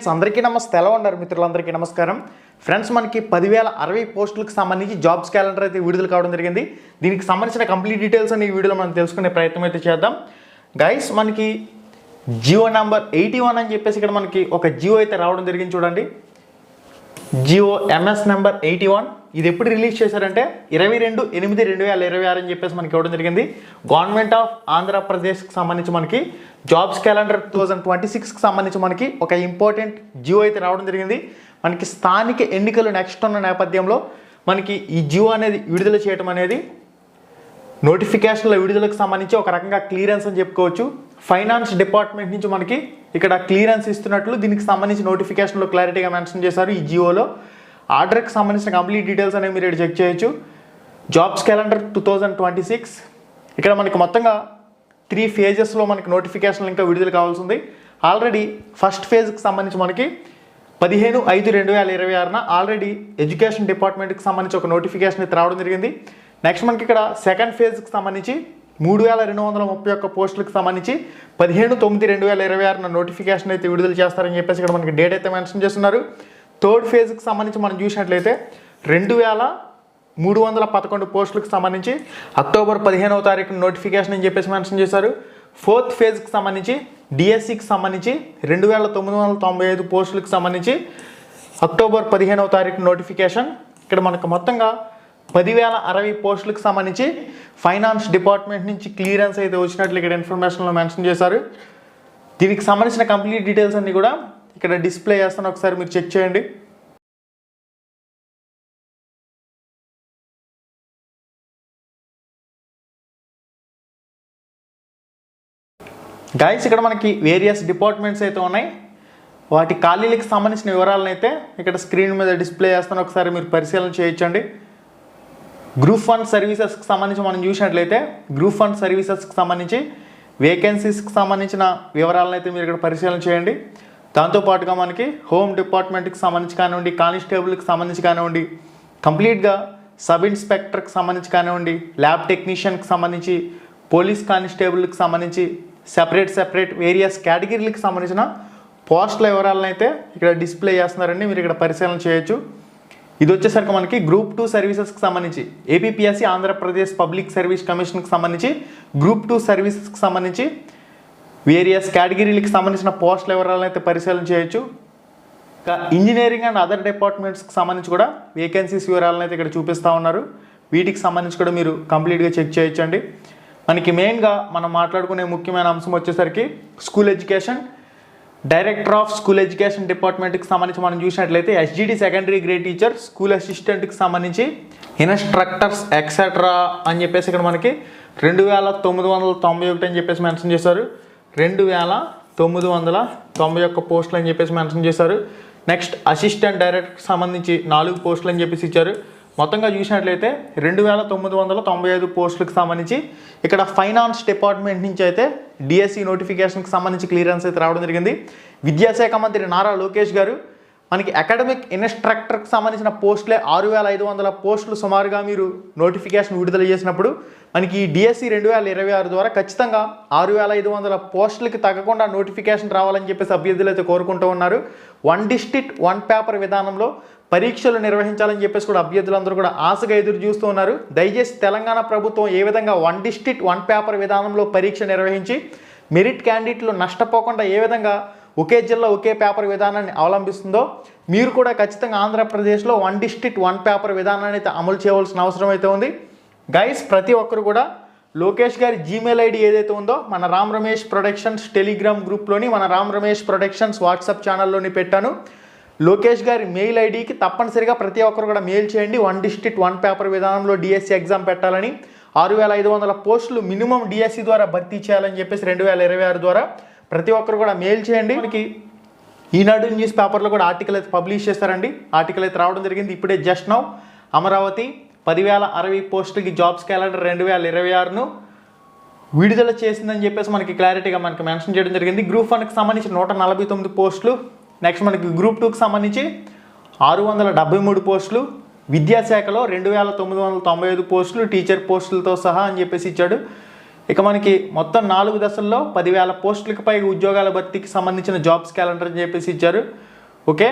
అందరికీ నమస్తే. ఎలా ఉన్నారు మిత్రులందరికీ నమస్కారం. ఫ్రెండ్స్, మనకి 10,060 పోస్టులకు సంబంధించి జాబ్స్ క్యాలెండర్ అయితే విడుదల కావడం జరిగింది. దీనికి సంబంధించిన కంప్లీట్ డీటెయిల్స్ అని ఈ వీడియోలో మనం తెలుసుకునే ప్రయత్నం అయితే చేద్దాం. గైస్, మనకి జియో నెంబర్ 81 అని చెప్పేసి ఇక్కడ మనకి ఒక జియో అయితే రావడం జరిగింది. చూడండి, జియో ఎంఎస్ నెంబర్ 81. ఇది ఎప్పుడు రిలీజ్ చేశారంటే 22/8/2026 అని చెప్పేసి మనకి ఇవ్వడం జరిగింది. గవర్నమెంట్ ఆఫ్ ఆంధ్రప్రదేశ్కి సంబంధించి మనకి జాబ్స్ క్యాలెండర్ 2026కి సంబంధించి మనకి ఒక ఇంపార్టెంట్ జియో అయితే రావడం జరిగింది. మనకి స్థానిక ఎన్నికలు నెక్స్ట్ ఉన్న నేపథ్యంలో మనకి ఈ జియో అనేది విడుదల చేయడం అనేది నోటిఫికేషన్ల విడుదలకు సంబంధించి ఒక రకంగా క్లియరెన్స్ అని చెప్పుకోవచ్చు. ఫైనాన్స్ డిపార్ట్మెంట్ నుంచి మనకి ఇక్కడ క్లియరెన్స్ ఇస్తున్నట్లు దీనికి సంబంధించి నోటిఫికేషన్లో క్లారిటీగా మెన్షన్ చేశారు. ఈ జియోలో ఆర్డర్కి సంబంధించిన కంప్లీట్ డీటెయిల్స్ అనేవి మీరు ఇక్కడ చెక్ చేయొచ్చు. జాబ్స్ క్యాలెండర్ 2026 ఇక్కడ మనకి మొత్తంగా 3 ఫేజెస్లో మనకి నోటిఫికేషన్లు ఇంకా విడుదల కావాల్సి ఉంది. ఆల్రెడీ ఫస్ట్ ఫేజ్కి సంబంధించి మనకి 15/5/2026 ఆల్రెడీ ఎడ్యుకేషన్ డిపార్ట్మెంట్కి సంబంధించి ఒక నోటిఫికేషన్ అయితే రావడం జరిగింది. నెక్స్ట్ మనకి ఇక్కడ సెకండ్ ఫేజ్కి సంబంధించి 3,231 పోస్టులకు సంబంధించి 15/9/2026 నోటిఫికేషన్ అయితే విడుదల చేస్తారని చెప్పేసి ఇక్కడ మనకి డేట్ అయితే మెన్షన్ చేస్తున్నారు. థర్డ్ ఫేజ్కి సంబంధించి మనం చూసినట్లయితే 2,311 పోస్టులకు సంబంధించి అక్టోబర్ 15వ తారీఖున నోటిఫికేషన్ అని చెప్పేసి మెన్షన్ చేశారు. ఫోర్త్ ఫేజ్కి సంబంధించి డిఎస్సికి సంబంధించి 2,995 పోస్టులకు సంబంధించి అక్టోబర్ 15వ తారీఖున నోటిఫికేషన్. ఇక్కడ మనకు మొత్తంగా 10,060 పోస్టులకు సంబంధించి ఫైనాన్స్ డిపార్ట్మెంట్ నుంచి క్లియరెన్స్ అయితే వచ్చినట్లు ఇక్కడ ఇన్ఫర్మేషన్లో మెన్షన్ చేశారు. దీనికి సంబంధించిన కంప్లీట్ డీటెయిల్స్ అన్నీ కూడా ఇక్కడ డిస్ప్లే చేస్తాను, ఒకసారి మీరు చెక్ చేయండి. గైస్, ఇక్కడ మనకి వేరియస్ డిపార్ట్మెంట్స్ అయితే ఉన్నాయి. వాటి ఖాళీలకు సంబంధించిన వివరాలను అయితే ఇక్కడ స్క్రీన్ మీద డిస్ప్లే చేస్తాను, ఒకసారి మీరు పరిశీలన చేయొచ్చండి. గ్రూప్ 1 సర్వీసెస్కి సంబంధించి మనం చూసినట్లయితే గ్రూప్ 1 సర్వీసెస్కి సంబంధించి వేకెన్సీస్కి సంబంధించిన వివరాలను అయితే మీరు ఇక్కడ పరిశీలన చేయండి. దాంతోపాటుగా మనకి హోమ్ డిపార్ట్మెంట్కి సంబంధించి కానివ్వండి, కానిస్టేబుల్కి సంబంధించి కానివ్వండి, కంప్లీట్గా సబ్ ఇన్స్పెక్టర్కి సంబంధించి కానివ్వండి, ల్యాబ్ టెక్నీషియన్కి సంబంధించి, పోలీస్ కానిస్టేబుల్కి సంబంధించి సెపరేట్ వేరియస్ కేటగిరీలకు సంబంధించిన పోస్టుల వివరాలను అయితే ఇక్కడ డిస్ప్లే చేస్తున్నారండి, మీరు ఇక్కడ పరిశీలన చేయొచ్చు. ఇది వచ్చేసరికి మనకి గ్రూప్ 2 సర్వీసెస్కి సంబంధించి ఏపీపీఎస్సీ ఆంధ్రప్రదేశ్ పబ్లిక్ సర్వీస్ కమిషన్కి సంబంధించి గ్రూప్ 2 సర్వీసెస్కి సంబంధించి వేరియస్ కేటగిరీలకు సంబంధించిన పోస్టుల వివరాలను అయితే పరిశీలన చేయొచ్చు. ఇంకా ఇంజనీరింగ్ అండ్ అదర్ డిపార్ట్మెంట్స్కి సంబంధించి కూడా వేకెన్సీస్ వివరాలను అయితే ఇక్కడ చూపిస్తూ ఉన్నారు. వీటికి సంబంధించి కూడా మీరు కంప్లీట్గా చెక్ చేయొచ్చండి. మనకి మెయిన్గా మనం మాట్లాడుకునే ముఖ్యమైన అంశం వచ్చేసరికి school education, director of school education డిపార్ట్మెంట్కి సంబంధించి మనం చూసినట్లయితే SGD secondary grade teacher, school అసిస్టెంట్కి సంబంధించి ఇన్స్ట్రక్టర్స్ ఎక్సెట్రా అని చెప్పేసి ఇక్కడ మనకి 2,991 అని చెప్పేసి మెన్షన్ చేశారు. 2,991 పోస్టులు అని చెప్పేసి మెన్షన్ చేశారు. నెక్స్ట్ అసిస్టెంట్ డైరెక్టర్కి సంబంధించి 4 పోస్టులు అని చెప్పేసి ఇచ్చారు. మొత్తంగా చూసినట్లయితే 2,995 పోస్టులకు సంబంధించి ఇక్కడ ఫైనాన్స్ డిపార్ట్మెంట్ నుంచి అయితే డిఎస్సి నోటిఫికేషన్కి సంబంధించి క్లియరెన్స్ అయితే రావడం జరిగింది. విద్యాశాఖ మంత్రి నారా లోకేష్ గారు మనకి అకాడమిక్ ఇన్స్ట్రక్టర్కి సంబంధించిన పోస్టులే 6,500 పోస్టులు సుమారుగా మీరు నోటిఫికేషన్ విడుదల చేసినప్పుడు మనకి ఈ డిఎస్సి 2026 ద్వారా ఖచ్చితంగా 6,500 పోస్టులకి తగ్గకుండా నోటిఫికేషన్ రావాలని చెప్పేసి అభ్యర్థులు అయితే కోరుకుంటూ ఉన్నారు. 1 డిస్ట్రిక్ట్ 1 పేపర్ విధానంలో పరీక్షలు నిర్వహించాలని చెప్పేసి కూడా అభ్యర్థులందరూ కూడా ఆశగా ఎదురు చూస్తూ ఉన్నారు. దయచేసి తెలంగాణ ప్రభుత్వం ఏ విధంగా 1 డిస్ట్రిక్ట్ 1 పేపర్ విధానంలో పరీక్ష నిర్వహించి మెరిట్ క్యాండిడేట్లు నష్టపోకుండా ఏ విధంగా ఒకే జిల్లా ఒకే పేపర్ విధానాన్ని అవలంబిస్తుందో మీరు కూడా ఖచ్చితంగా ఆంధ్రప్రదేశ్లో 1 డిస్ట్రిక్ట్ 1 పేపర్ విధానాన్ని అయితే అమలు చేయవలసిన అవసరం అయితే ఉంది. గైస్, ప్రతి ఒక్కరు కూడా లోకేష్ గారి జీమెయిల్ ఐడి ఏదైతే ఉందో మన రామ్ రమేష్ ప్రొడక్షన్స్ టెలిగ్రామ్ గ్రూప్లోని, మన రామ్ రమేష్ ప్రొడక్షన్స్ వాట్సాప్ ఛానల్లోని పెట్టాను. లోకేష్ గారి మెయిల్ ఐడికి తప్పనిసరిగా ప్రతి ఒక్కరు కూడా మెయిల్ చేయండి. 1 డిస్ట్రిక్ట్ 1 పేపర్ విధానంలో డిఎస్సి ఎగ్జామ్ పెట్టాలని, 6,500 పోస్టులు మినిమం డిఎస్సి ద్వారా భర్తీ చేయాలని చెప్పేసి 2026 ద్వారా ప్రతి ఒక్కరు కూడా మెయిల్ చేయండి. మనకి ఈనాడు న్యూస్ పేపర్లో కూడా ఆర్టికల్ అయితే పబ్లిష్ చేస్తారండి. ఆర్టికల్ అయితే రావడం జరిగింది ఇప్పుడే జస్ట్ నౌ. అమరావతి 10,060 పోస్టులకి జాబ్స్ క్యాలెండర్ 2026ను విడుదల చేసిందని చెప్పేసి మనకి క్లారిటీగా మనకి మెన్షన్ చేయడం జరిగింది. గ్రూప్ 1కి సంబంధించి 149 పోస్టులు, నెక్స్ట్ మనకి గ్రూప్ 2కి సంబంధించి 673 పోస్టులు, విద్యాశాఖలో 2,995 పోస్టులు టీచర్ పోస్టులతో సహా అని చెప్పేసి ఇచ్చాడు. ఇక మనకి మొత్తం 4 దశల్లో 10,000 పోస్టులకు పైగా ఉద్యోగాల భర్తీకి సంబంధించిన జాబ్స్ క్యాలెండర్ అని చెప్పేసి ఇచ్చారు. ఓకే,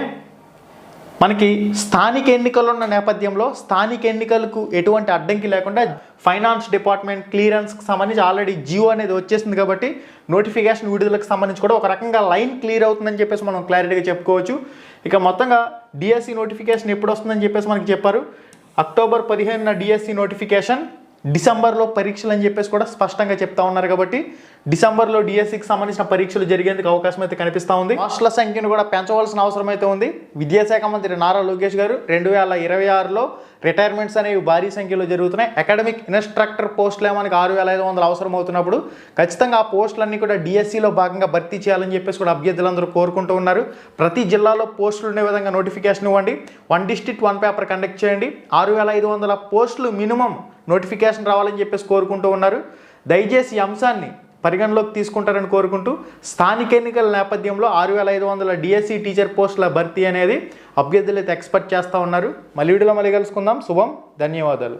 మనకి స్థానిక ఎన్నికలు ఉన్న నేపథ్యంలో స్థానిక ఎన్నికలకు ఎటువంటి అడ్డంకి లేకుండా ఫైనాన్స్ డిపార్ట్మెంట్ క్లియరెన్స్కి సంబంధించి ఆల్రెడీ జియో అనేది వచ్చేసింది కాబట్టి నోటిఫికేషన్ విడుదలకు సంబంధించి కూడా ఒక రకంగా లైన్ క్లియర్ అవుతుందని చెప్పేసి మనం క్లారిటీగా చెప్పుకోవచ్చు. ఇక మొత్తంగా డిఎస్సి నోటిఫికేషన్ ఎప్పుడు వస్తుందని చెప్పేసి మనకి చెప్పారు. అక్టోబర్ 15న డిఎస్సి నోటిఫికేషన్, డిసెంబర్లో పరీక్షలు అని చెప్పేసి కూడా స్పష్టంగా చెప్తా ఉన్నారు. కాబట్టి డిసెంబర్లో డిఎస్సికి సంబంధించిన పరీక్షలు జరిగేందుకు అవకాశం అయితే కనిపిస్తూ ఉంది. పోస్టుల సంఖ్యను కూడా పెంచవలసిన అవసరం అయితే ఉంది. విద్యాశాఖ మంత్రి నారా లోకేష్ గారు 2026లో రిటైర్మెంట్స్ అనేవి భారీ సంఖ్యలో జరుగుతున్నాయి. అకాడమిక్ ఇన్స్ట్రక్టర్ పోస్టులు మనకి 6500 అవసరం అవుతున్నప్పుడు ఖచ్చితంగా ఆ పోస్టులన్నీ కూడా డిఎస్సిలో భాగంగా భర్తీ చేయాలని చెప్పేసి కూడా అభ్యర్థులందరూ కోరుకుంటూ ఉన్నారు. ప్రతి జిల్లాలో పోస్టులు ఉండే విధంగా నోటిఫికేషన్ ఇవ్వండి. 1 డిస్ట్రిక్ట్ 1 పేపర్ కండక్ట్ చేయండి. 6500 పోస్టులు మినిమం నోటిఫికేషన్ రావాలని చెప్పేసి కోరుకుంటూ ఉన్నారు. దయచేసి ఈ అంశాన్ని పరిగణలోకి తీసుకుంటారని కోరుకుంటూ స్థానిక ఎన్నికల నేపథ్యంలో 6500 డిఎస్సి టీచర్ పోస్టుల భర్తీ అనేది అభ్యర్థులు అయితే ఎక్స్పెక్ట్ చేస్తూ ఉన్నారు. మళ్ళీ వీడియోలో మళ్ళీ కలుసుకుందాం. శుభం, ధన్యవాదాలు.